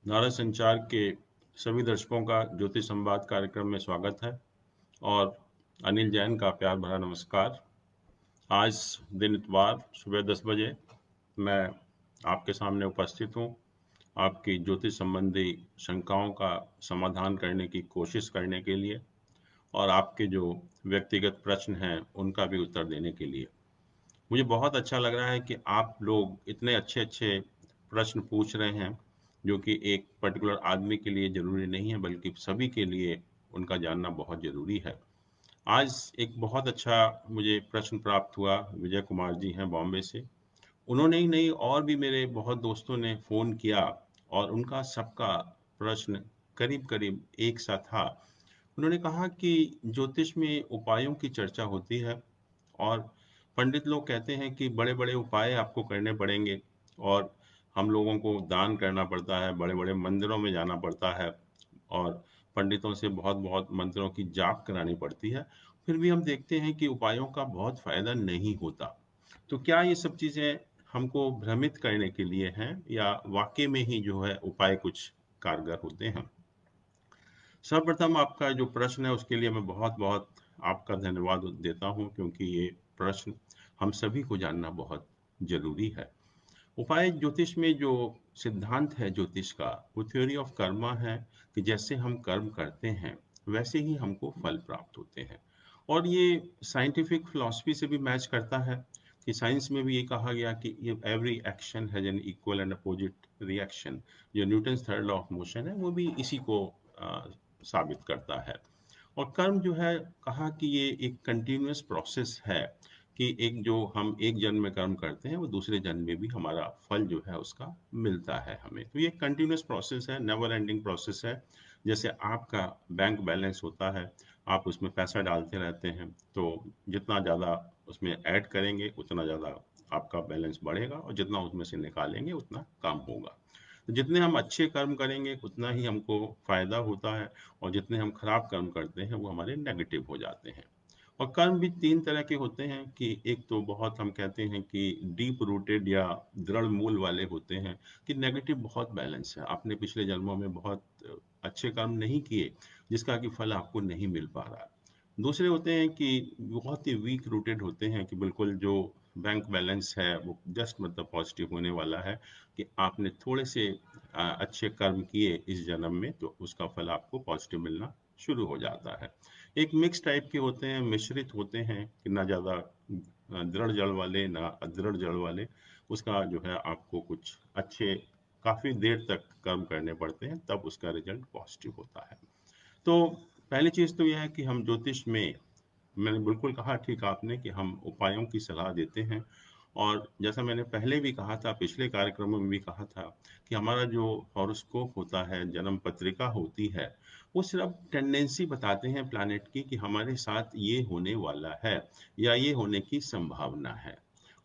नारा संचार के सभी दर्शकों का ज्योतिष संवाद कार्यक्रम में स्वागत है और अनिल जैन का प्यार भरा नमस्कार। आज दिन इतवार सुबह 10 बजे मैं आपके सामने उपस्थित हूँ, आपकी ज्योतिष संबंधी शंकाओं का समाधान करने की कोशिश करने के लिए और आपके जो व्यक्तिगत प्रश्न हैं उनका भी उत्तर देने के लिए। मुझे बहुत अच्छा लग रहा है कि आप लोग इतने अच्छे अच्छे प्रश्न पूछ रहे हैं जो कि एक पर्टिकुलर आदमी के लिए जरूरी नहीं है बल्कि सभी के लिए उनका जानना बहुत जरूरी है। आज एक बहुत अच्छा मुझे प्रश्न प्राप्त हुआ। विजय कुमार जी हैं बॉम्बे से। उन्होंने ही नहीं और भी मेरे बहुत दोस्तों ने फोन किया और उनका सबका प्रश्न करीब करीब एक सा था। उन्होंने कहा कि ज्योतिष में उपायों की चर्चा होती है और पंडित लोग कहते हैं कि बड़े बड़े उपाय आपको करने पड़ेंगे और हम लोगों को दान करना पड़ता है, बड़े बड़े मंदिरों में जाना पड़ता है और पंडितों से बहुत बहुत मंत्रों की जाप करानी पड़ती है। फिर भी हम देखते हैं कि उपायों का बहुत फायदा नहीं होता। तो क्या ये सब चीजें हमको भ्रमित करने के लिए हैं या वाकई में ही जो है उपाय कुछ कारगर होते हैं? सर्वप्रथम आपका जो प्रश्न है उसके लिए मैं बहुत बहुत आपका धन्यवाद देता हूं, क्योंकि ये प्रश्न हम सभी को जानना बहुत जरूरी है। उपाय ज्योतिष में जो सिद्धांत है ज्योतिष का, वो थ्योरी ऑफ कर्मा है कि जैसे हम कर्म करते हैं वैसे ही हमको फल प्राप्त होते हैं। और ये साइंटिफिक फिलॉसफी से भी मैच करता है कि साइंस में भी ये कहा गया कि ये every action has an equal and opposite reaction. जो Newton third law of motion है वो भी इसी को साबित करता है। और कर्म जो है, कहा कि ये एक कंटिन्यूअस प्रोसेस है कि एक जो हम एक जन्म में कर्म करते हैं वो दूसरे जन्म में भी हमारा फल जो है उसका मिलता है हमें। तो ये कंटिन्यूअस प्रोसेस है, नेवर एंडिंग प्रोसेस है। जैसे आपका बैंक बैलेंस होता है, आप उसमें पैसा डालते रहते हैं, तो जितना ज़्यादा उसमें ऐड करेंगे उतना ज़्यादा आपका बैलेंस बढ़ेगा और जितना उसमें से निकालेंगे उतना कम होगा। तो जितने हम अच्छे कर्म करेंगे उतना ही हमको फायदा होता है और जितने हम खराब कर्म करते हैं वो हमारे नेगेटिव हो जाते हैं। और कर्म भी तीन तरह के होते हैं कि एक तो बहुत हम कहते हैं कि डीप रूटेड या दृढ़ मूल वाले होते हैं कि नेगेटिव बहुत बैलेंस है, आपने पिछले जन्मों में बहुत अच्छे कर्म नहीं किए जिसका कि फल आपको नहीं मिल पा रहा। दूसरे होते हैं कि बहुत ही वीक रूटेड होते हैं कि बिल्कुल जो बैंक बैलेंस है वो जस्ट मतलब पॉजिटिव होने वाला है कि आपने थोड़े से अच्छे कर्म किए इस जन्म में तो उसका फल आपको पॉजिटिव मिलना शुरू हो जाता है। एक मिक्स टाइप के होते हैं, मिश्रित होते हैं कि ना ज़्यादा दृढ़ जड़ वाले ना अदृढ़ जड़ वाले। उसका जो है आपको कुछ अच्छे काफ़ी देर तक कर्म करने पड़ते हैं तब उसका रिजल्ट पॉजिटिव होता है। तो पहली चीज़ तो यह है कि हम ज्योतिष में, मैंने बिल्कुल कहा ठीक आपने कि हम उपायों की सलाह देते हैं। और जैसा मैंने पहले भी कहा था, पिछले कार्यक्रमों में भी कहा था कि हमारा जो हॉरोस्कोप होता है, जन्म पत्रिका होती है, वो सिर्फ टेंडेंसी बताते हैं प्लैनेट की कि हमारे साथ ये होने वाला है या ये होने की संभावना है।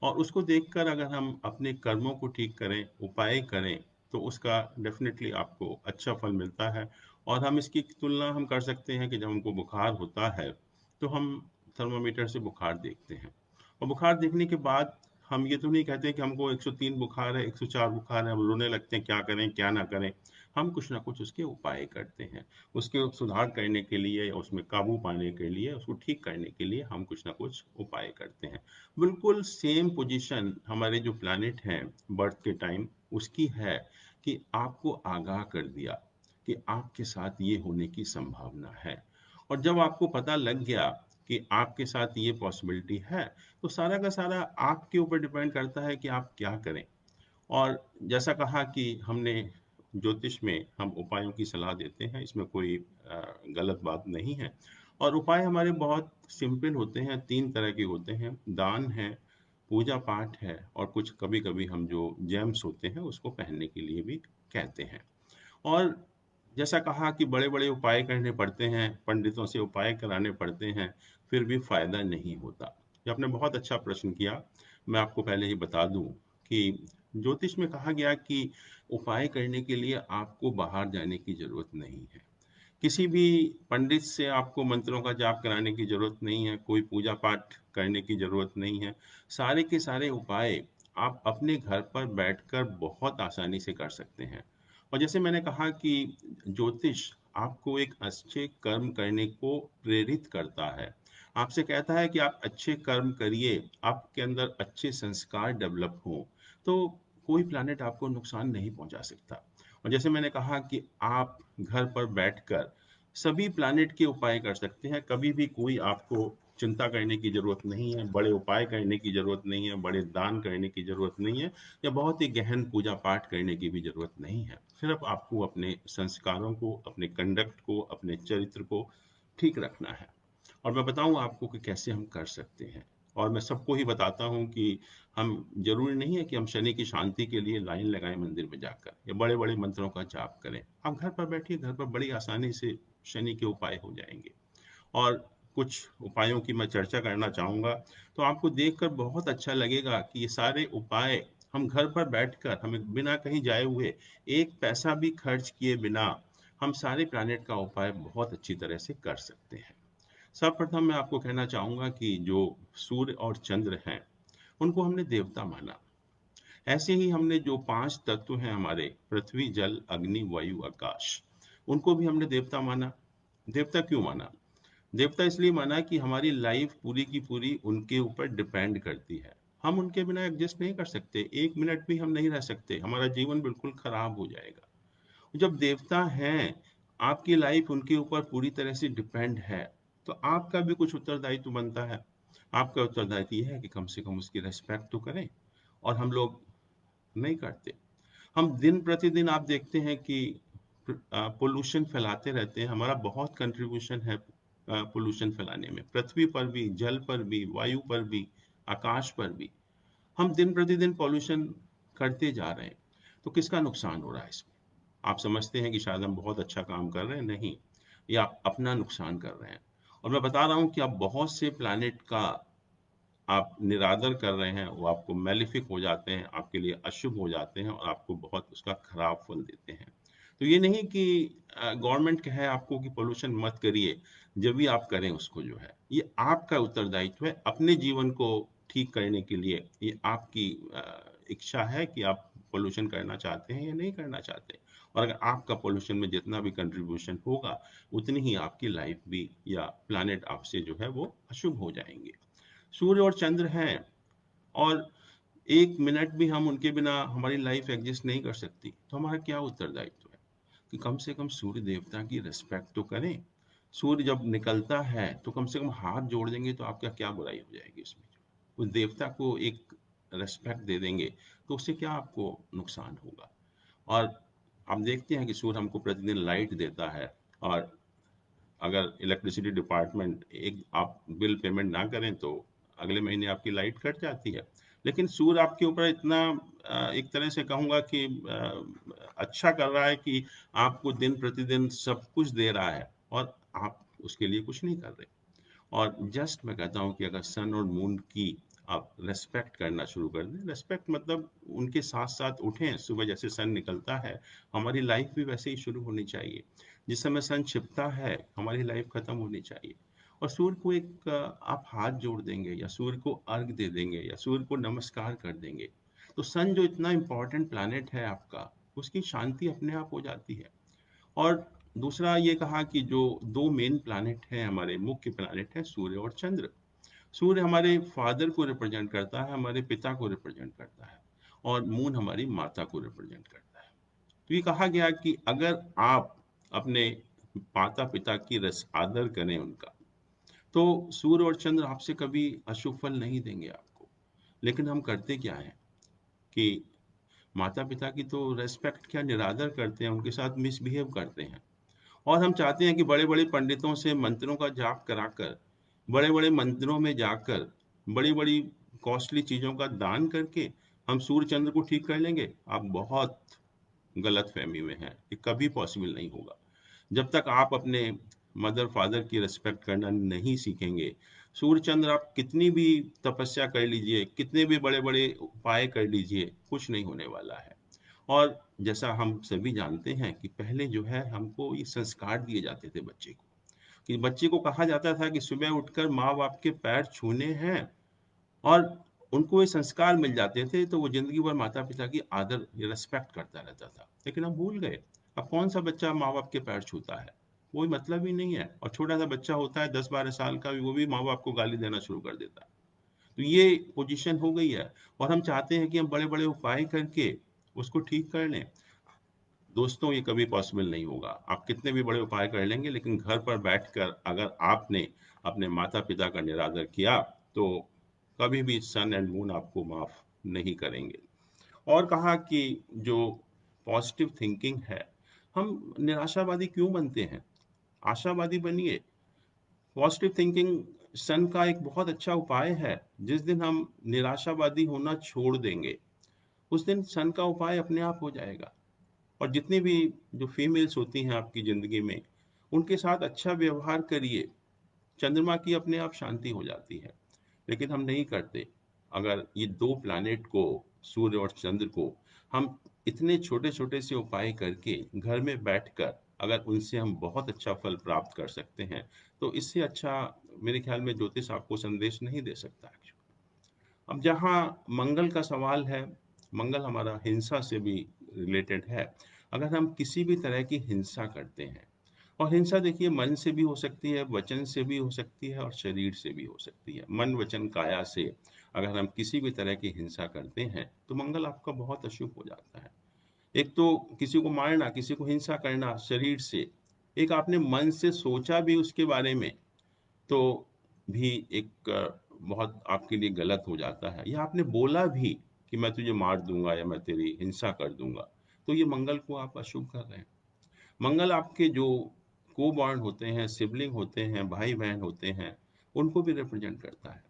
और उसको देखकर अगर हम अपने कर्मों को ठीक करें, उपाय करें, तो उसका डेफिनेटली आपको अच्छा फल मिलता है। और हम इसकी तुलना हम कर सकते हैं कि जब हमको बुखार होता है तो हम थर्मामीटर से बुखार देखते हैं और बुखार देखने के बाद हम ये तो नहीं कहते कि हमको 103 बुखार है, 104 बुखार है, हम रोने लगते हैं क्या करें क्या ना करें। हम कुछ ना कुछ उसके उपाय करते हैं, उसके सुधार करने के लिए, उसमें काबू पाने के लिए, उसको ठीक करने के लिए हम कुछ ना कुछ उपाय करते हैं। बिल्कुल सेम पोजीशन हमारे जो प्लानिट हैं बर्थ के टाइम उसकी है कि आपको आगाह कर दिया कि आपके साथ ये होने की संभावना है। और जब आपको पता लग गया कि आपके साथ ये पॉसिबिलिटी है, तो सारा का सारा आपके ऊपर डिपेंड करता है कि आप क्या करें। और जैसा कहा कि हमने ज्योतिष में हम उपायों की सलाह देते हैं, इसमें कोई गलत बात नहीं है। और उपाय हमारे बहुत सिंपल होते हैं, तीन तरह के होते हैं, दान है, पूजा पाठ है और कुछ कभी कभी हम जो जेम्स होते हैं उसको पहनने के लिए भी कहते हैं। और जैसा कहा कि बड़े-बड़े उपाय करने पड़ते हैं, पंडितों से उपाय कराने पड़ते हैं, फिर भी फ़ायदा नहीं होता। ये आपने बहुत अच्छा प्रश्न किया। मैं आपको पहले ही बता दूँ कि ज्योतिष में कहा गया कि उपाय करने के लिए आपको बाहर जाने की ज़रूरत नहीं है। किसी भी पंडित से आपको मंत्रों का जाप कराने की ज़रूरत नहीं है, कोई पूजा पाठ करने की ज़रूरत नहीं है। सारे के सारे उपाय आप अपने घर पर बैठकर बहुत आसानी से कर सकते हैं। और जैसे मैंने कहा कि ज्योतिष आपको एक अच्छे कर्म करने को प्रेरित करता है। आपसे कहता है कि आप अच्छे कर्म करिए, आपके अंदर अच्छे संस्कार डेवलप हों, तो कोई प्लैनेट आपको नुकसान नहीं पहुंचा सकता। और जैसे मैंने कहा कि आप घर पर बैठकर सभी प्लैनेट के उपाय कर सकते हैं, कभी भी कोई आपको चिंता करने की ज़रूरत नहीं है, बड़े उपाय करने की ज़रूरत नहीं है, बड़े दान करने की ज़रूरत नहीं है, या बहुत ही गहन पूजा पाठ करने की भी ज़रूरत नहीं है। सिर्फ आपको अपने संस्कारों को, अपने कंडक्ट को, अपने चरित्र को ठीक रखना है। और मैं बताऊँ आपको कि कैसे हम कर सकते हैं। और मैं सबको ही बताता हूँ कि हम ज़रूरी नहीं है कि हम शनि की शांति के लिए लाइन लगाएँ मंदिर में जाकर या बड़े-बड़े मंत्रों का जाप करें। आप घर पर बैठिए, घर पर बड़ी आसानी से शनि के उपाय हो जाएँगे। और कुछ उपायों की मैं चर्चा करना चाहूँगा, तो आपको देखकर बहुत अच्छा लगेगा कि ये सारे उपाय हम घर पर बैठकर, हमें बिना कहीं जाए हुए, एक पैसा भी खर्च किए बिना, हम सारे प्लैनेट का उपाय बहुत अच्छी तरह से कर सकते हैं। सर्वप्रथम मैं आपको कहना चाहूँगा कि जो सूर्य और चंद्र हैं, उनको हमने देवता माना। ऐसे ही हमने जो 5 तत्व हैं हमारे, पृथ्वी, जल, अग्नि, वायु, आकाश, उनको भी हमने देवता माना। देवता क्यों माना? देवता इसलिए माना कि हमारी लाइफ पूरी की पूरी उनके ऊपर डिपेंड करती है। हम उनके बिना एडजस्ट नहीं कर सकते, 1 मिनट भी हम नहीं रह सकते, हमारा जीवन बिल्कुल खराब हो जाएगा। जब देवता हैं, आपकी लाइफ उनके ऊपर पूरी तरह से डिपेंड है, तो आपका भी कुछ उत्तरदायित्व बनता है। आपका उत्तरदायित्व ये है कि कम से कम उसकी रिस्पेक्ट तो करें, और हम लोग नहीं करते। हम दिन प्रतिदिन आप देखते हैं कि पोल्यूशन फैलाते रहते हैं। हमारा बहुत कंट्रीब्यूशन है पोल्यूशन फैलाने में, पृथ्वी पर भी, जल पर भी, वायु पर भी, आकाश पर भी। हम दिन प्रतिदिन पॉल्यूशन करते जा रहे हैं, तो किसका नुकसान हो रहा है इसमें? आप समझते हैं कि शायद हम बहुत अच्छा काम कर रहे हैं, नहीं, ये आप अपना नुकसान कर रहे हैं। और मैं बता रहा हूँ कि आप बहुत से प्लैनेट का आप निरादर कर रहे हैं, वो आपको मैलेफिक हो जाते हैं, आपके लिए अशुभ हो जाते हैं और आपको बहुत उसका खराब फल देते हैं। तो ये नहीं कि गवर्नमेंट कहे आपको कि पोल्यूशन मत करिए, जब भी आप करें उसको जो है, ये आपका उत्तरदायित्व है अपने जीवन को ठीक करने के लिए। ये आपकी इच्छा है कि आप पोल्यूशन करना चाहते हैं या नहीं करना चाहते। और अगर आपका पोल्यूशन में जितना भी कंट्रीब्यूशन होगा, उतनी ही आपकी लाइफ भी या प्लैनेट आपसे जो है वो अशुभ हो जाएंगे। सूर्य और चंद्र हैं, और 1 मिनट भी हम उनके बिना हमारी लाइफ एग्जिस्ट नहीं कर सकती, तो हमारा क्या उत्तरदायित्व है कि कम से कम सूर्य देवता की रिस्पेक्ट तो करें। सूर्य जब निकलता है तो कम से कम हाथ जोड़ देंगे, तो आपका क्या बुराई हो जाएगी इसमें? उस देवता को एक रिस्पेक्ट दे देंगे, तो उससे क्या आपको नुकसान होगा? और आप देखते हैं कि सूर्य हमको प्रतिदिन लाइट देता है, और अगर इलेक्ट्रिसिटी डिपार्टमेंट एक आप बिल पेमेंट ना करें तो अगले महीने आपकी लाइट कट जाती है। लेकिन सूर्य आपके ऊपर इतना एक तरह से कहूँगा कि अच्छा कर रहा है कि आपको दिन प्रतिदिन सब कुछ दे रहा है, और आप उसके लिए कुछ नहीं कर रहे। और जस्ट मैं कहता हूँ कि अगर सन और मून की आप रेस्पेक्ट करना शुरू कर दें, रेस्पेक्ट मतलब उनके साथ साथ उठें, सुबह जैसे सन निकलता है, हमारी लाइफ भी वैसे ही शुरू होनी चाहिए। जिस समय सन छिपता है, हमारी लाइफ खत्म होनी चाहिए। और सूर्य को एक आप हाथ जोड़ देंगे, या सूर्य को अर्घ दे देंगे, या सूर्य को नमस्कार कर देंगे, तो सन जो इतना इंपॉर्टेंट प्लैनेट है आपका, उसकी शांति अपने आप हो जाती है। और दूसरा ये कहा कि जो 2 मेन प्लैनेट हैं, हमारे मुख्य प्लैनेट हैं सूर्य और चंद्र। सूर्य हमारे फादर को रिप्रेजेंट करता है, हमारे पिता को रिप्रेजेंट करता है, और मून हमारी माता को रिप्रेजेंट करता है। तो ये कहा गया कि अगर आप अपने माता पिता की रस आदर करें उनका, तो सूर्य और चंद्र आपसे कभी अशुभ फल नहीं देंगे आपको। लेकिन हम करते क्या है कि माता पिता की तो रेस्पेक्ट क्या, निरादर करते हैं, उनके साथ मिसबिहेव करते हैं। और हम चाहते हैं कि बड़े-बड़े पंडितों से मंत्रों का जाप कराकर, बड़े-बड़े मंदिरों में जाकर, बड़ी-बड़ी कॉस्टली चीज़ों का दान करके हम सूर्य चंद्र को ठीक कर लेंगे। आप बहुत गलतफ़हमी में हैं, ये कभी पॉसिबल नहीं होगा। जब तक आप अपने मदर फादर की रिस्पेक्ट करना नहीं सीखेंगे, सूर्य चंद्र आप कितनी भी तपस्या कर लीजिए, कितने भी बड़े-बड़े उपाय कर लीजिए, कुछ नहीं होने वाला है। और जैसा हम सभी जानते हैं कि पहले जो है हमको ये संस्कार दिए जाते थे बच्चे को, कि बच्चे को कहा जाता था कि सुबह उठकर माँ बाप के पैर छूने हैं, और उनको ये संस्कार मिल जाते थे तो वो ज़िंदगी भर माता-पिता की आदर रिस्पेक्ट करता रहता था। लेकिन अब भूल गए। अब कौन-सा बच्चा माँ-बाप के पैर छूता है? कोई मतलब ही नहीं है और छोटा-सा बच्चा होता है 10-12 साल का भी, वो भी माँ-बाप को गाली देना शुरू कर देता है। तो ये पोज़ीशन हो गई है और हम चाहते हैं कि हम बड़े-बड़े उपाय करके उसको ठीक कर लें। दोस्तों, ये कभी पॉसिबल नहीं होगा। आप कितने भी बड़े उपाय कर लेंगे, लेकिन घर पर बैठकर अगर आपने अपने माता-पिता का निरादर किया, तो कभी भी सन एंड मून आपको माफ़ नहीं करेंगे। और कहा कि जो पॉज़िटिव थिंकिंग है, हम निराशावादी क्यों बनते हैं? आशावादी बनिए। पॉज़िटिव थिंकिंग सन का एक बहुत अच्छा उपाय है। जिस दिन हम निराशावादी होना छोड़ देंगे, उस दिन सन का उपाय अपने आप हो जाएगा। और जितनी भी जो फीमेल्स होती हैं आपकी ज़िंदगी में, उनके साथ अच्छा व्यवहार करिए, चंद्रमा की अपने आप शांति हो जाती है। लेकिन हम नहीं करते। अगर ये 2 प्लैनेट को, सूर्य और चंद्र को, हम इतने छोटे-छोटे से उपाय करके घर में बैठकर अगर उनसे हम बहुत अच्छा फल प्राप्त कर सकते हैं, तो इससे अच्छा मेरे ख्याल में ज्योतिष आपको संदेश नहीं दे सकता है। अब जहाँ मंगल का सवाल है, मंगल हमारा हिंसा से भी रिलेटेड है। अगर हम किसी भी तरह की हिंसा करते हैं, और हिंसा देखिए मन से भी हो सकती है, वचन से भी हो सकती है और शरीर से भी हो सकती है। मन, वचन, काया से अगर हम किसी भी तरह की हिंसा करते हैं, तो मंगल आपका बहुत अशुभ हो जाता है। एक तो किसी को मारना, किसी को हिंसा करना शरीर से, एक आपने मन से सोचा भी उसके बारे में, तो भी एक बहुत आपके लिए गलत हो जाता है। या आपने बोला भी कि मैं तुझे मार दूँगा या मैं तेरी हिंसा कर दूँगा, तो ये मंगल को आप अशुभ कर रहे हैं। मंगल आपके जो को-बॉर्न होते हैं, सिबलिंग होते हैं, भाई-बहन होते हैं, उनको भी रिप्रेजेंट करता है।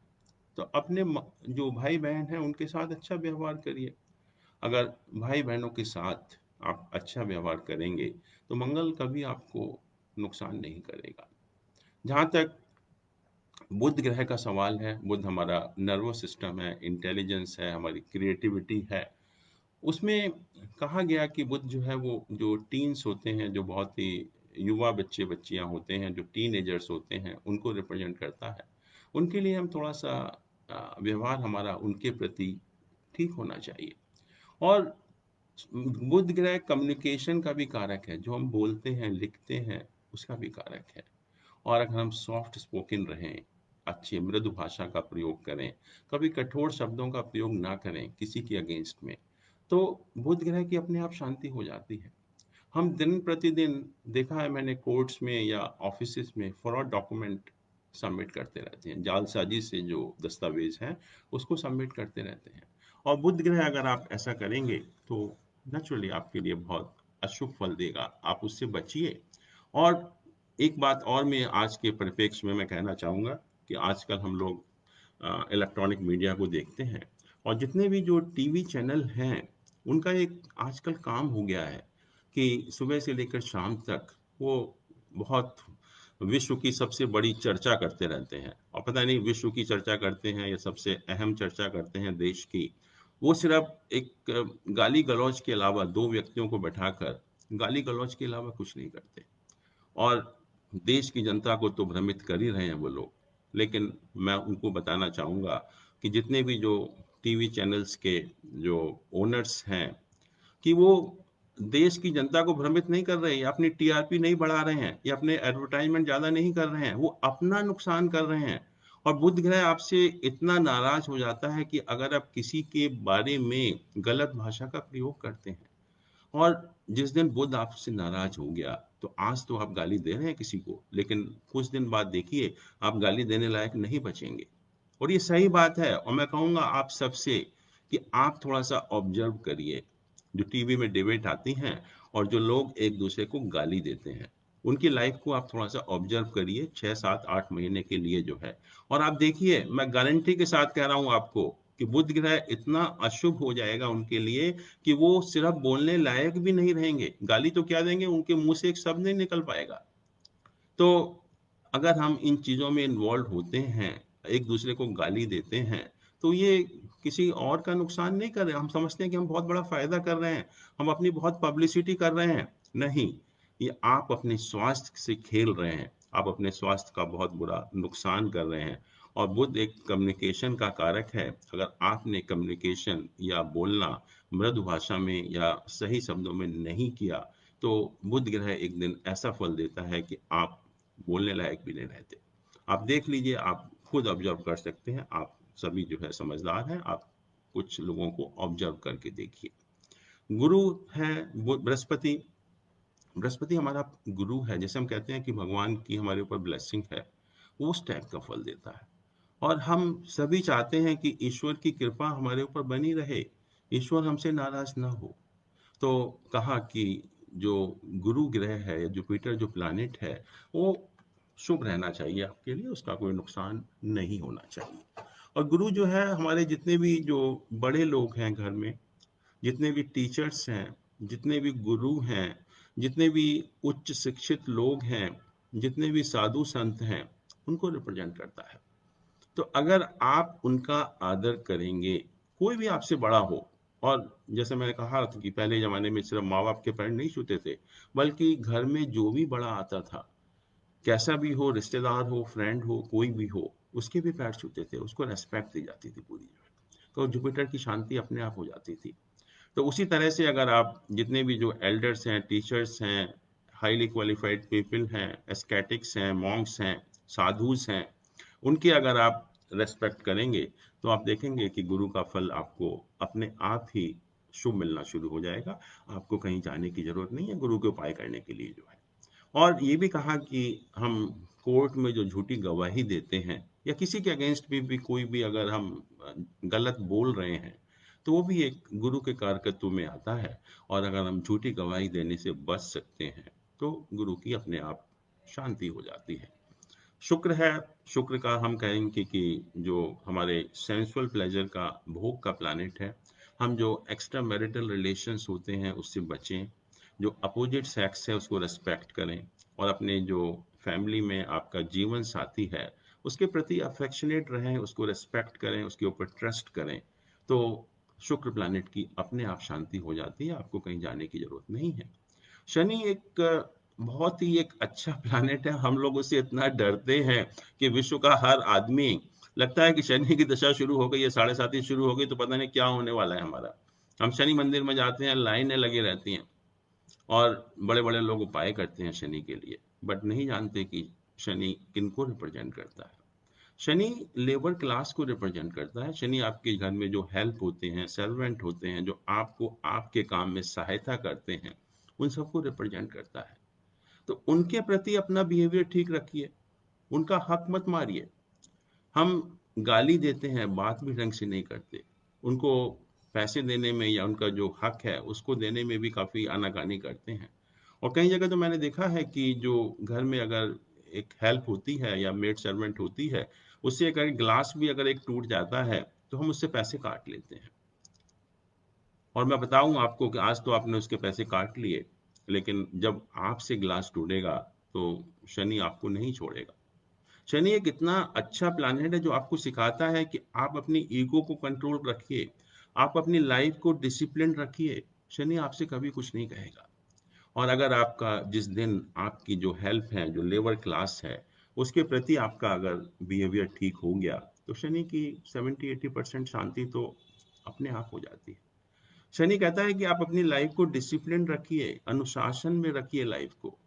तो अपने जो भाई-बहन हैं, उनके साथ अच्छा व्यवहार करिए। अगर भाई-बहनों के साथ आप अच्छा व्यवहार करेंगे, तो मंगल कभी आपको नुकसान नहीं करेगा। जहाँ तक बुध ग्रह का सवाल है, बुध हमारा नर्वस सिस्टम है, इंटेलिजेंस है, हमारी क्रिएटिविटी है। उसमें कहा गया कि बुध जो है वो जो टीन्स होते हैं, जो बहुत ही युवा बच्चे-बच्चियाँ होते हैं, जो टीनेजर्स होते हैं, उनको रिप्रेजेंट करता है। उनके लिए हम थोड़ा-सा व्यवहार हमारा उनके प्रति ठीक होना चाहिए। और बुध ग्रह कम्युनिकेशन का भी कारक है, जो हम बोलते हैं, लिखते हैं, उसका भी कारक है। और अगर हम सॉफ्ट स्पोकन रहें, अच्छी मृदु भाषा का प्रयोग करें, कभी कठोर शब्दों का प्रयोग ना करें किसी के अगेंस्ट में, तो बुध ग्रह की अपने आप शांति हो जाती है। हम दिन प्रतिदिन देखा है मैंने कोर्ट्स में या ऑफिसेज में फ्रॉड डॉक्यूमेंट सबमिट करते रहते हैं। जालसाजी से जो दस्तावेज हैं, उसको सबमिट करते रहते हैं। और बुध ग्रह अगर आप ऐसा करेंगे, तो नेचुरली आपके लिए बहुत अशुभ फल देगा। आप उससे बचिए। और एक बात और मैं आज के परिप्रेक्ष्य में मैं कहना चाहूँगा कि आजकल हम लोग इलेक्ट्रॉनिक मीडिया को देखते हैं, और जितने भी जो टीवी चैनल हैं, उनका एक आजकल काम हो गया है कि सुबह से लेकर शाम तक वो बहुत विश्व की सबसे बड़ी चर्चा करते रहते हैं, और पता नहीं विश्व की चर्चा करते हैं या सबसे अहम चर्चा करते हैं देश की। वो सिर्फ एक गाली गलौज के अलावा, दो व्यक्तियों को बैठाकर गाली गलौज के अलावा कुछ नहीं करते। और देश की जनता को तो भ्रमित कर ही रहे हैं वो लोग। लेकिन मैं उनको बताना चाहूँगा कि जितने भी जो टीवी चैनल्स के जो ओनर्स हैं, कि वो देश की जनता को भ्रमित नहीं कर रहे हैं, या अपनी टीआरपी नहीं बढ़ा रहे हैं, या अपने एडवर्टाइजमेंट ज़्यादा नहीं कर रहे हैं, वो अपना नुकसान कर रहे हैं। और बुध ग्रह आपसे इतना नाराज़ हो जाता है कि अगर आप किसी के बारे में गलत भाषा का प्रयोग करते हैं, और जिस दिन बुध आपसे नाराज हो गया, तो आज तो आप गाली दे रहे हैं किसी को, लेकिन कुछ दिन बाद देखिए आप गाली देने लायक नहीं बचेंगे। और ये सही बात है, और मैं कहूँगा आप सबसे कि आप थोड़ा-सा ऑब्जर्व करिए, जो टीवी में डिबेट आती हैं और जो लोग एक-दूसरे को गाली देते हैं, उनकी लाइफ को आप थोड़ा-सा ऑब्जर्व करिए 6, 7, 8 महीने के लिए जो है। और आप देखिए, मैं गारंटी के साथ कह रहा हूँ आपको कि बुध ग्रह इतना अशुभ हो जाएगा उनके लिए कि वो सिर्फ बोलने लायक भी नहीं रहेंगे। गाली तो क्या देंगे, उनके मुँह से एक शब्द नहीं निकल पाएगा। तो अगर हम इन चीज़ों में इन्वॉल्व होते हैं, एक-दूसरे को गाली देते हैं, तो ये किसी और का नुकसान नहीं कर रहे हैं। हम समझते हैं कि हम बहुत बड़ा फ़ायदा कर रहे हैं, हम अपनी बहुत पब्लिसिटी कर रहे हैं। नहीं, ये आप अपने स्वास्थ्य से खेल रहे हैं, आप अपने स्वास्थ्य का बहुत बुरा नुकसान कर रहे हैं। और बुध एक कम्युनिकेशन का कारक है। अगर आपने कम्युनिकेशन या बोलना मृदु भाषा में या सही शब्दों में नहीं किया, तो बुध ग्रह एक दिन ऐसा फल देता है कि आप बोलने लायक भी नहीं रहते। आप देख लीजिए, आप खुद ऑब्जर्व कर सकते हैं, आप सभी जो है समझदार हैं, आप कुछ लोगों को ऑब्जर्व करके देखिए। गुरु है बृहस्पति। बृहस्पति हमारा गुरु है, जैसे हम कहते हैं कि भगवान की हमारे ऊपर ब्लेसिंग है, वो उस टाइप का फल देता है। और हम सभी चाहते हैं कि ईश्वर की कृपा हमारे ऊपर बनी रहे, ईश्वर हमसे नाराज ना हो। तो कहा कि जो गुरु ग्रह है, जुपिटर जो प्लैनेट है, वो शुभ रहना चाहिए आपके लिए, उसका कोई नुकसान नहीं होना चाहिए। और गुरु जो है, हमारे जितने भी जो बड़े लोग हैं घर में, जितने भी टीचर्स हैं, जितने भी गुरु हैं, जितने भी उच्च शिक्षित लोग हैं, जितने भी साधु संत हैं, उनको रिप्रेजेंट करता है। तो अगर आप उनका आदर करेंगे, कोई भी आपसे बड़ा हो, और जैसे मैंने कहा था कि पहले जमाने में सिर्फ माँ बाप के पैर नहीं छूते थे, बल्कि घर में जो भी बड़ा आता था, कैसा भी हो, रिश्तेदार हो, फ्रेंड हो, कोई भी हो, उसके भी पैर छूते थे, उसको रेस्पेक्ट दी जाती थी पूरी। तो जुपिटर की शांति अपने आप हो जाती थी। तो उसी तरह से अगर आप जितने भी जो एल्डर्स हैं, टीचर्स हैं, हाईली क्वालिफाइड पीपल हैं, एस्केटिक्स हैं, मॉन्क्स हैं, साधुस हैं, उनकी अगर आप रेस्पेक्ट करेंगे, तो आप देखेंगे कि गुरु का फल आपको अपने आप ही शुभ मिलना शुरू हो जाएगा। आपको कहीं जाने की जरूरत नहीं है गुरु के उपाय करने के लिए जो है। और ये भी कहा कि हम कोर्ट में जो झूठी गवाही देते हैं, या किसी के अगेंस्ट भी कोई भी अगर हम गलत बोल रहे हैं, तो वो भी एक गुरु के कारकत्व में आता है। और अगर हम झूठी गवाही देने से बच सकते हैं, तो गुरु की अपने आप शांति हो जाती है। शुक्र है, शुक्र का हम कहेंगे कि जो हमारे सेंसुअल प्लेजर का, भोग का प्लैनेट है। हम जो एक्स्ट्रा मैरिटल रिलेशंस होते हैं उससे बचें, जो अपोजिट सेक्स है उसको रेस्पेक्ट करें, और अपने जो फैमिली में आपका जीवन साथी है उसके प्रति अफेक्शनेट रहें, उसको रेस्पेक्ट करें, उसके ऊपर ट्रस्ट करें। तो शुक्र प्लैनेट की अपने आप शांति हो जाती है, आपको कहीं जाने की जरूरत नहीं है। शनि एक बहुत ही एक अच्छा प्लैनेट है। हम लोग उससे इतना डरते हैं कि विश्व का हर आदमी, लगता है कि शनि की दशा शुरू हो गई है, 7.5 शुरू हो गई, तो पता नहीं क्या होने वाला है हमारा। हम शनि मंदिर में जाते हैं, लाइनें लगी रहती हैं, और बड़े बड़े लोग उपाय करते हैं शनि के लिए, बट नहीं जानते कि शनि किनको रिप्रेजेंट करता है। शनि लेबर क्लास को रिप्रेजेंट करता है। शनि आपके घर में जो हेल्प होते हैं, सर्वेंट होते हैं, जो आपको आपके काम में सहायता करते हैं, उन सबको रिप्रेजेंट करता है। तो उनके प्रति अपना बिहेवियर ठीक रखिए, उनका हक मत मारिए। हम गाली देते हैं, बात भी ढंग से नहीं करते, उनको पैसे देने में या उनका जो हक है उसको देने में भी काफी आनाकानी करते हैं। और कई जगह तो मैंने देखा है कि जो घर में अगर एक हेल्प होती है या मेड सर्वेंट होती है, उससे अगर ग्लास भी अगर एक टूट जाता है, तो हम उससे पैसे काट लेते हैं। और मैं बताऊं आपको कि आज तो आपने उसके पैसे काट लिए, लेकिन जब आपसे ग्लास टूटेगा, तो शनि आपको नहीं छोड़ेगा। शनि एक इतना अच्छा प्लैनेट है जो आपको सिखाता है कि आप अपनी ईगो को कंट्रोल रखिए, आप अपनी लाइफ को डिसिप्लिन रखिए। शनि आपसे कभी कुछ नहीं कहेगा। और अगर आपका जिस दिन आपकी जो हेल्प है, जो लेबर क्लास है, उसके प्रति आपका अगर बिहेवियर ठीक हो गया, तो शनि की 70-80% शांति तो अपने आप हो जाती है। शनि कहता है कि आप अपनी लाइफ को डिसिप्लिन रखिए, अनुशासन में रखिए लाइफ को।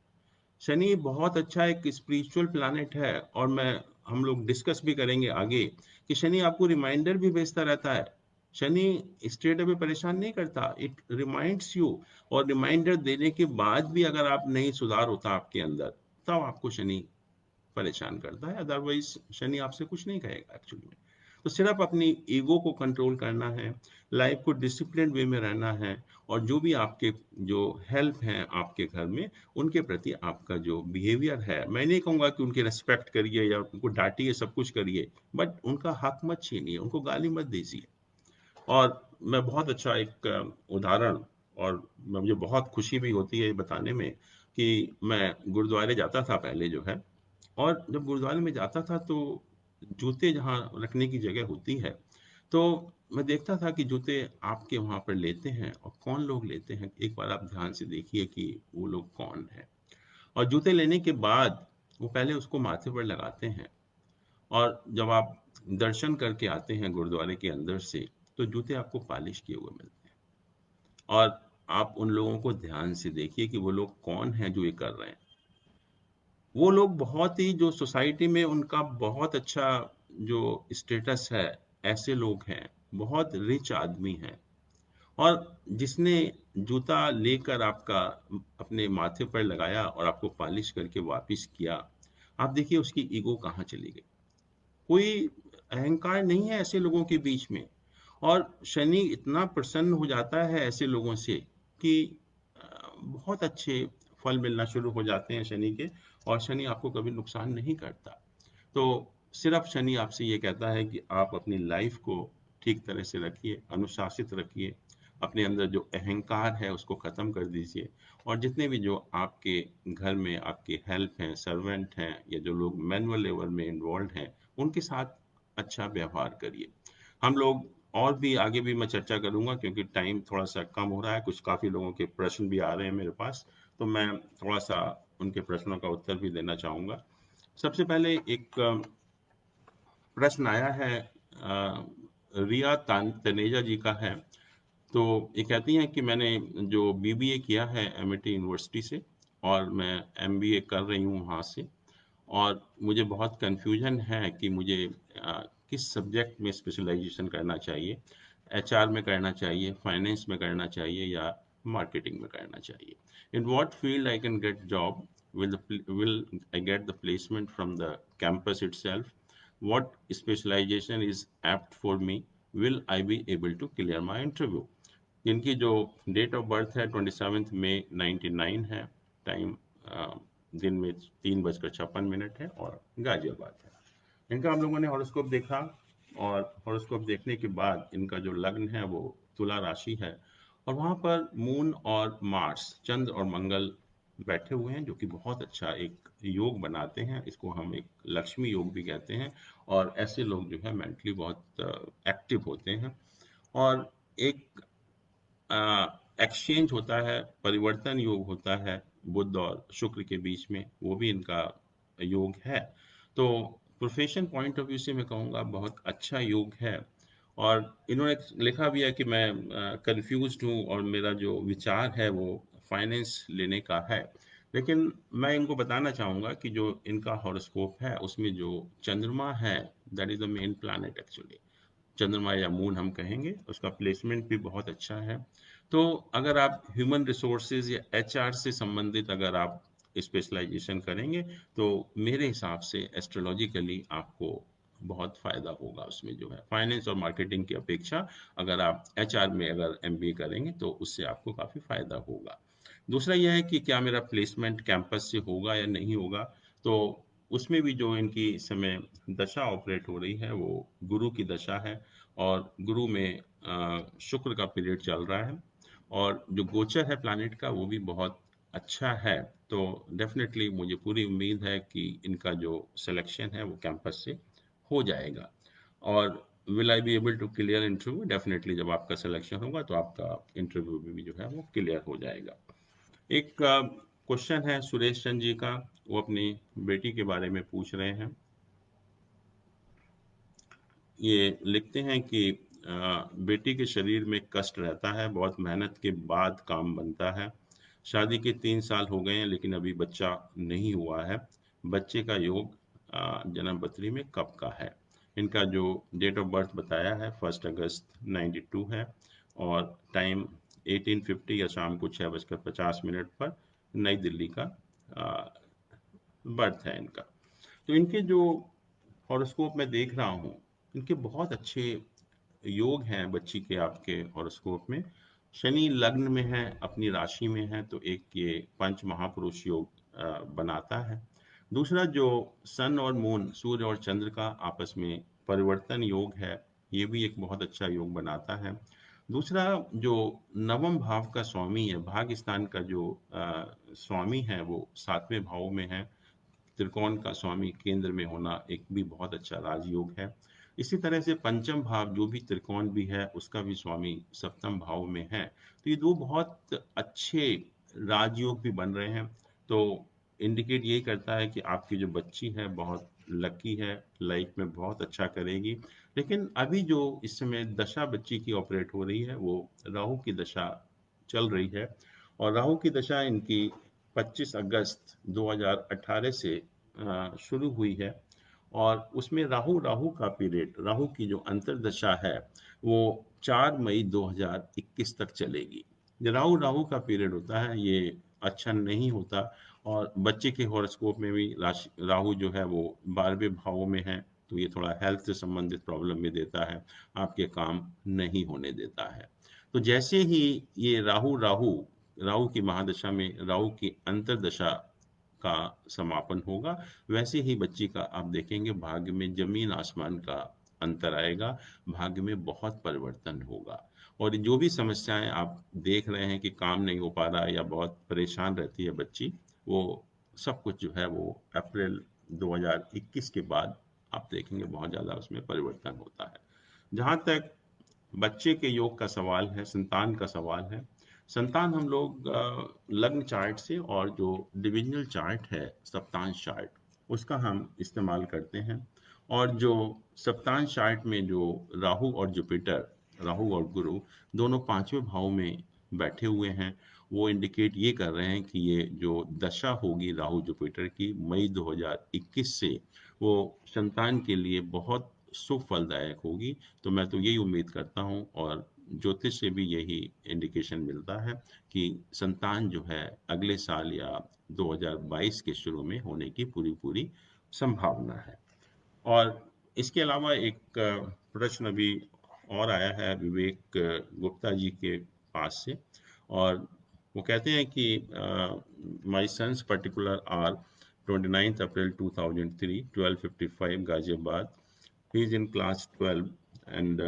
शनि बहुत अच्छा एक स्पिरिचुअल प्लैनेट है, और मैं हम लोग डिस्कस भी करेंगे आगे कि शनि आपको रिमाइंडर भी भेजता रहता है। शनि स्ट्रेट अवे परेशान नहीं करता, इट रिमाइंड्स यू। और रिमाइंडर देने के बाद भी अगर आप नहीं सुधार होता आपके अंदर, तब आपको शनि परेशान करता है। अदरवाइज शनि आपसे कुछ नहीं कहेगा एक्चुअली में। तो सिर्फ अपनी ईगो को कंट्रोल करना है, लाइफ को डिसिप्लिन वे में रहना है, और जो भी आपके जो हेल्प हैं आपके घर में, उनके प्रति आपका जो बिहेवियर है, मैं नहीं कहूँगा कि उनकी रेस्पेक्ट करिए या उनको डांटिए, सब कुछ करिए, बट उनका हक मत छीनिए, उनको गाली मत दीजिए। और मैं बहुत अच्छा एक उदाहरण, और मुझे बहुत खुशी भी होती है ये बताने में कि मैं गुरुद्वारे जाता था पहले जो है, और जब गुरुद्वारे में जाता था तो जूते जहाँ रखने की जगह होती है, तो मैं देखता था कि जूते आपके वहाँ पर लेते हैं, और कौन लोग लेते हैं, एक बार आप ध्यान से देखिए कि वो लोग कौन है। और जूते लेने के बाद वो पहले उसको माथे पर लगाते हैं, और जब आप दर्शन करके आते हैं गुरुद्वारे के अंदर से, तो जूते आपको पॉलिश किए हुए मिलते हैं। और आप उन लोगों को ध्यान से देखिए कि वो लोग कौन हैं जो ये कर रहे हैं। वो लोग बहुत ही, जो सोसाइटी में उनका बहुत अच्छा जो स्टेटस है, ऐसे लोग हैं, बहुत रिच आदमी हैं। और जिसने जूता लेकर आपका अपने माथे पर लगाया और आपको पॉलिश करके वापस किया, आप देखिए उसकी ईगो कहाँ चली गई। कोई अहंकार नहीं है ऐसे लोगों के बीच में। और शनि इतना प्रसन्न हो जाता है ऐसे लोगों से कि बहुत अच्छे फल मिलना शुरू हो जाते हैं शनि के। और शनि आपको कभी नुकसान नहीं करता। तो सिर्फ शनि आपसे ये कहता है कि आप अपनी लाइफ को ठीक तरह से रखिए, अनुशासित रखिए, अपने अंदर जो अहंकार है उसको खत्म कर दीजिए। और जितने भी जो आपके घर में आपके हेल्प हैं, सर्वेंट हैं, या जो लोग मैनुअल लेवल में इन्वॉल्व हैं, उनके साथ अच्छा व्यवहार करिए। हम लोग और भी आगे भी मैं चर्चा करूंगा, क्योंकि टाइम थोड़ा सा कम हो रहा है, कुछ काफी लोगों के प्रश्न भी आ रहे हैं मेरे पास। तो मैं थोड़ा सा उनके प्रश्नों का उत्तर भी देना चाहूंगा। सबसे पहले एक प्रश्न आया है, रिया तनेजा जी का है। तो ये कहती हैं कि मैंने जो बीबीए किया है एमआईटी यूनिवर्सिटी से, और मैं एमबीए कर रही हूँ वहाँ से। और मुझे बहुत कन्फ्यूजन है कि मुझे किस सब्जेक्ट में स्पेशलाइजेशन करना चाहिए। एचआर में करना चाहिए, फाइनेंस में करना चाहिए, या मार्केटिंग में करना चाहिए। In what field I can get job, will I get the placement from the campus itself? What specialization is apt for me? Will I be able to clear my interview? इनकी जो date of birth है 27 मई 99 है। Time दिन में 3:56 है, और गाजियाबाद है। इनका हम लोगों ने हॉरोस्कोप देखा, और हॉरोस्कोप देखने के बाद इनका जो लग्न है वो तुला राशि है। और वहाँ पर मून और मार्स, चंद्र और मंगल बैठे हुए हैं, जो कि बहुत अच्छा एक योग बनाते हैं। इसको हम एक लक्ष्मी योग भी कहते हैं। और ऐसे लोग जो है मेंटली बहुत एक्टिव होते हैं। और एक एक्सचेंज होता है, परिवर्तन योग होता है बुध और शुक्र के बीच में, वो भी इनका योग है। तो प्रोफेशन पॉइंट ऑफ व्यू से मैं कहूँगा बहुत अच्छा योग है। और इन्होंने लिखा भी है कि मैं कंफ्यूज हूँ, और मेरा जो विचार है वो फाइनेंस लेने का है। लेकिन मैं इनको बताना चाहूँगा कि जो इनका हॉरोस्कोप है उसमें जो चंद्रमा है, that is the main planet actually. चंद्रमा या मून हम कहेंगे, उसका प्लेसमेंट भी बहुत अच्छा है। तो अगर आप ह्यूमन रिसोर्सेज या एचआर से संबंधित अगर आप स्पेशलाइजेशन करेंगे, तो मेरे हिसाब से एस्ट्रोलॉजिकली आपको बहुत फायदा होगा उसमें, जो है फाइनेंस और मार्केटिंग की अपेक्षा। अगर आप एचआर में अगर एमबीए करेंगे तो उससे आपको काफ़ी फायदा होगा। दूसरा यह है कि क्या मेरा प्लेसमेंट कैंपस से होगा या नहीं होगा। तो उसमें भी जो इनकी इस समय दशा ऑपरेट हो रही है वो गुरु की दशा है। और गुरु में शुक्र का पीरियड चल रहा है। और जो गोचर है प्लैनेट का वो भी बहुत अच्छा है। तो डेफिनेटली मुझे पूरी उम्मीद है कि इनका जो सिलेक्शन है वो कैंपस से हो जाएगा। और will I be able to clear interview? Definitely जब आपका सिलेक्शन होगा तो आपका इंटरव्यू भी जो है वो क्लियर हो जाएगा। एक क्वेश्चन है सुरेश चंद जी का, वो अपनी बेटी के बारे में पूछ रहे हैं। ये लिखते हैं कि बेटी के शरीर में कष्ट रहता है, बहुत मेहनत के बाद काम बनता है। शादी के 3 साल हो गए हैं लेकिन अभी बच्चा नहीं हुआ है। बच्चे का योग जन्म पत्री में कब का है? इनका जो डेट ऑफ बर्थ बताया है 1 अगस्त 92 है। और टाइम 1850 या शाम को 6:50 पर नई दिल्ली का बर्थ है इनका। तो इनके जो हॉरोस्कोप में देख रहा हूँ, इनके बहुत अच्छे योग हैं बच्ची के आपके हॉरोस्कोप में। शनि लग्न में है, अपनी राशि में है, तो एक ये पंच महापुरुष योग बनाता है। दूसरा जो सन और मून, सूर्य और चंद्र का आपस में परिवर्तन योग है, ये भी एक बहुत अच्छा योग बनाता है। दूसरा जो नवम भाव का स्वामी है, भाग्य स्थान का जो स्वामी है, वो 7वें भाव में है। त्रिकोण का स्वामी केंद्र में होना एक भी बहुत अच्छा राजयोग है। इसी तरह से पंचम भाव जो भी त्रिकोण भी है उसका भी स्वामी सप्तम भाव में है। तो ये दो बहुत अच्छे राजयोग भी बन रहे हैं। तो इंडिकेट यही करता है कि आपकी जो बच्ची है बहुत लकी है, लाइफ में बहुत अच्छा करेगी। लेकिन अभी जो इस समय दशा बच्ची की ऑपरेट हो रही है वो राहु की दशा चल रही है। और राहु की दशा इनकी 25 अगस्त 2018 से शुरू हुई है। और उसमें राहु राहु का पीरियड, राहु की जो अंतर्दशा है वो 4 मई 2021 तक चलेगी। जो राहु राहु का पीरियड होता है ये अच्छा नहीं होता। और बच्चे के हॉरोस्कोप में भी राशि राहु जो है वो 12वें भाव में है, तो ये थोड़ा हेल्थ से संबंधित प्रॉब्लम भी देता है, आपके काम नहीं होने देता है। तो जैसे ही ये राहु राहु राहु की महादशा में राहु की अंतर्दशा का समापन होगा, वैसे ही बच्ची का आप देखेंगे भाग्य में जमीन आसमान का अंतर आएगा, भाग्य में बहुत परिवर्तन होगा। और जो भी समस्याएं आप देख रहे हैं कि काम नहीं हो पा रहा है या बहुत परेशान रहती है बच्ची, वो सब कुछ जो है वो अप्रैल 2021 के बाद आप देखेंगे बहुत ज़्यादा उसमें परिवर्तन होता है। जहाँ तक बच्चे के योग का सवाल है, संतान का सवाल है, संतान हम लोग लग्न चार्ट से और जो डिविजनल चार्ट है सप्तांश चार्ट, उसका हम इस्तेमाल करते हैं। और जो सप्तांश चार्ट में जो राहु और जुपिटर, राहु और गुरु दोनों 5वें भाव में बैठे हुए हैं, वो इंडिकेट ये कर रहे हैं कि ये जो दशा होगी राहु जुपिटर की मई 2021 से, वो संतान के लिए बहुत सुफलदायक होगी। तो मैं तो यही उम्मीद करता हूँ और ज्योतिष से भी यही इंडिकेशन मिलता है कि संतान जो है अगले साल या 2022 के शुरू में होने की पूरी पूरी संभावना है। और इसके अलावा एक प्रश्न अभी और आया है विवेक गुप्ता जी के पास से। और वो कहते हैं कि my sons particular are 29 April 2003 12:55 Ghaziabad. He is in class 12 and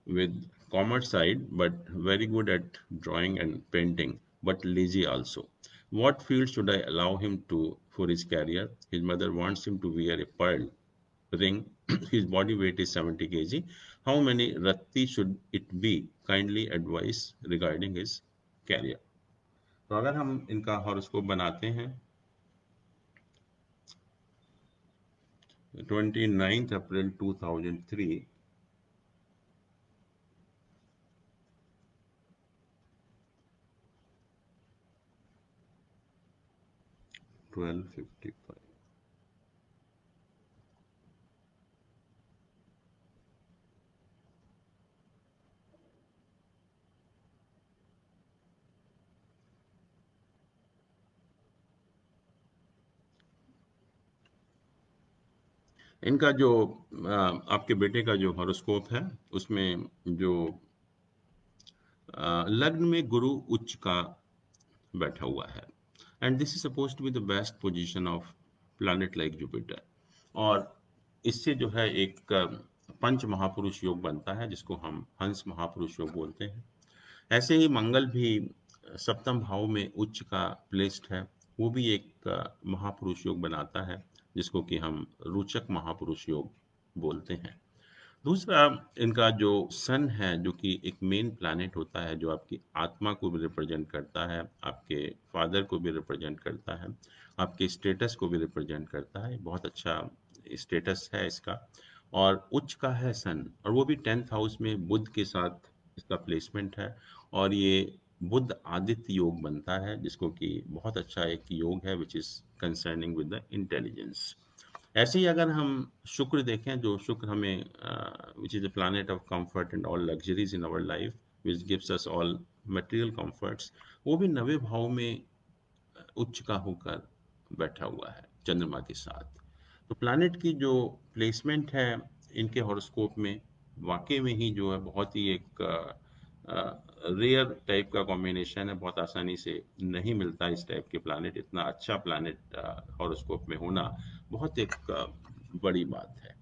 with commerce side, but very good at drawing and painting, but lazy also. What field should I allow him to for his career? His mother wants him to wear a pearl ring. His body weight is 70 kg. How many ratti should it be? Kindly advice regarding his career. तो अगर हम इनका horoscope बनाते हैं 29 April 2003 12:55, इनका जो आपके बेटे का जो हॉरोस्कोप है उसमें जो लग्न में गुरु उच्च का बैठा हुआ है। And this is suppose to be the best position of planet like Jupiter. और इससे जो है एक पंच महापुरुष योग बनता है जिसको हम हंस महापुरुष योग बोलते हैं। ऐसे ही मंगल भी सप्तम भाव में उच्च का प्लेस्ड है, वो भी एक महापुरुष योग बनाता है जिसको कि हम रोचक महापुरुष योग बोलते हैं। दूसरा, इनका जो सन है जो कि एक मेन प्लैनेट होता है जो आपकी आत्मा को भी रिप्रेजेंट करता है, आपके फादर को भी रिप्रेजेंट करता है, आपके स्टेटस को भी रिप्रेजेंट करता है, बहुत अच्छा स्टेटस है इसका। और उच्च का है सन, और वो भी 10th हाउस में बुध के साथ इसका प्लेसमेंट है। और ये बुध आदित्य योग बनता है जिसको कि बहुत अच्छा एक योग है which is concerning with the intelligence. ऐसे ही अगर हम शुक्र देखें, जो शुक्र हमें which is the planet of comfort and all luxuries in our life which gives us all material comforts, वो भी 9वें भाव में उच्च का होकर बैठा हुआ है चंद्रमा के साथ। तो प्लैनेट की जो प्लेसमेंट है इनके हॉरोस्कोप में वाकई में ही जो है बहुत ही एक रेयर टाइप का कॉम्बिनेशन है, बहुत आसानी से नहीं मिलता इस टाइप के प्लैनेट। इतना अच्छा प्लैनेट हॉरोस्कोप में होना बहुत एक बड़ी बात है।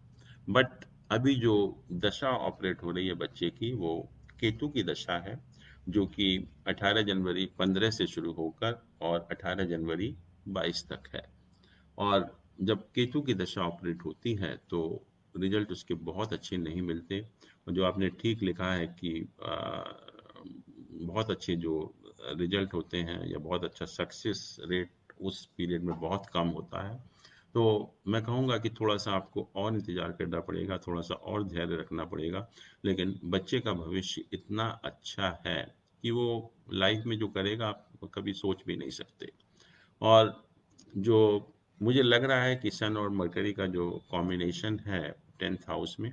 बट अभी जो दशा ऑपरेट हो रही है बच्चे की वो केतु की दशा है जो कि 18 जनवरी 15 से शुरू होकर और 18 जनवरी 22 तक है। और जब केतु की दशा ऑपरेट होती है तो रिजल्ट उसके बहुत अच्छे नहीं मिलते। और जो आपने ठीक लिखा है कि बहुत अच्छे जो रिजल्ट होते हैं या बहुत अच्छा सक्सेस रेट उस पीरियड में बहुत कम होता है। तो मैं कहूँगा कि थोड़ा-सा आपको और इंतज़ार करना पड़ेगा, थोड़ा-सा और धैर्य रखना पड़ेगा, लेकिन बच्चे का भविष्य इतना अच्छा है कि वो लाइफ़ में जो करेगा आप कभी सोच भी नहीं सकते। और जो मुझे लग रहा है कि सन और मरकरी का जो कॉम्बिनेशन है 10th हाउस में,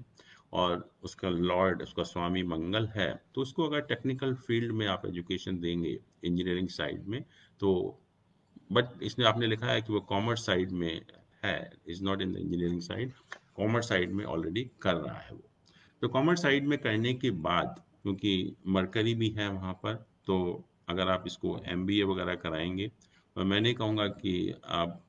और उसका लॉर्ड, उसका स्वामी मंगल है, तो उसको अगर टेक्निकल फील्ड में आप एजुकेशन देंगे, इंजीनियरिंग साइड में, तो बट इसमें आपने लिखा है कि वो कॉमर्स साइड में है, is not in the engineering side, commerce side में ऑलरेडी कर रहा है वो। तो कॉमर्स साइड में करने के बाद, क्योंकि मरकरी भी है वहाँ पर, तो अगर आप इसको एमबीए वगैरह कराएंगे, और मैं नहीं कहूँगा कि आप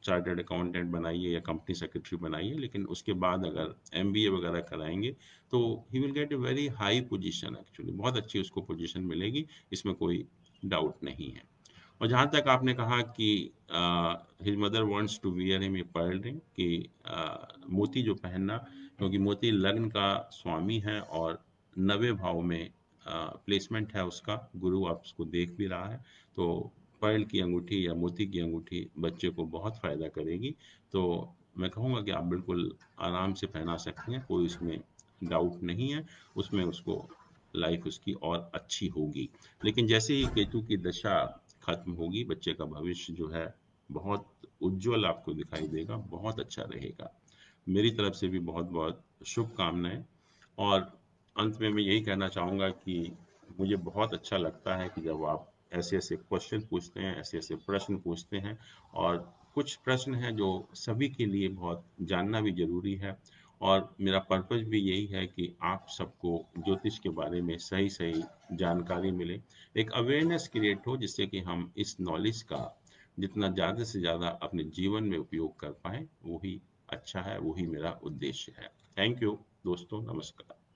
चार्टर्ड अकाउंटेंट बनाइए या कंपनी सेक्रेटरी बनाइए, लेकिन उसके बाद अगर एमबीए वगैरह कराएंगे तो he will get a very high position, actually बहुत अच्छी उसको पोजीशन मिलेगी, इसमें कोई डाउट नहीं है। और जहाँ तक आपने कहा कि his mother wants to wear him a pearl ring, कि मोती जो पहनना, क्योंकि मोती लग्न का स्वामी है और 9वें भाव में प्लेसमेंट है उसका, गुरु आप उसको देख भी रहा है, तो पर्ल की अंगूठी या मोती की अंगूठी बच्चे को बहुत फायदा करेगी। तो मैं कहूँगा कि आप बिल्कुल आराम से पहना सकते हैं, कोई उसमें डाउट नहीं है, उसमें उसको लाइफ उसकी और अच्छी होगी। लेकिन जैसे ही केतु की दशा खत्म होगी, बच्चे का भविष्य जो है बहुत उज्जवल आपको दिखाई देगा, बहुत अच्छा रहेगा। मेरी तरफ से भी बहुत बहुत शुभकामनाएं। और अंत में मैं यही कहना चाहूँगा कि मुझे बहुत अच्छा लगता है कि जब आप ऐसे ऐसे क्वेश्चन पूछते हैं, ऐसे ऐसे प्रश्न पूछते हैं, और कुछ प्रश्न हैं जो सभी के लिए बहुत जानना भी जरूरी है। और मेरा पर्पस भी यही है कि आप सबको ज्योतिष के बारे में सही सही जानकारी मिले, एक अवेयरनेस क्रिएट हो, जिससे कि हम इस नॉलेज का जितना ज़्यादा से ज़्यादा अपने जीवन में उपयोग कर पाएँ, वही अच्छा है, वही मेरा उद्देश्य है। थैंक यू दोस्तों, नमस्कार।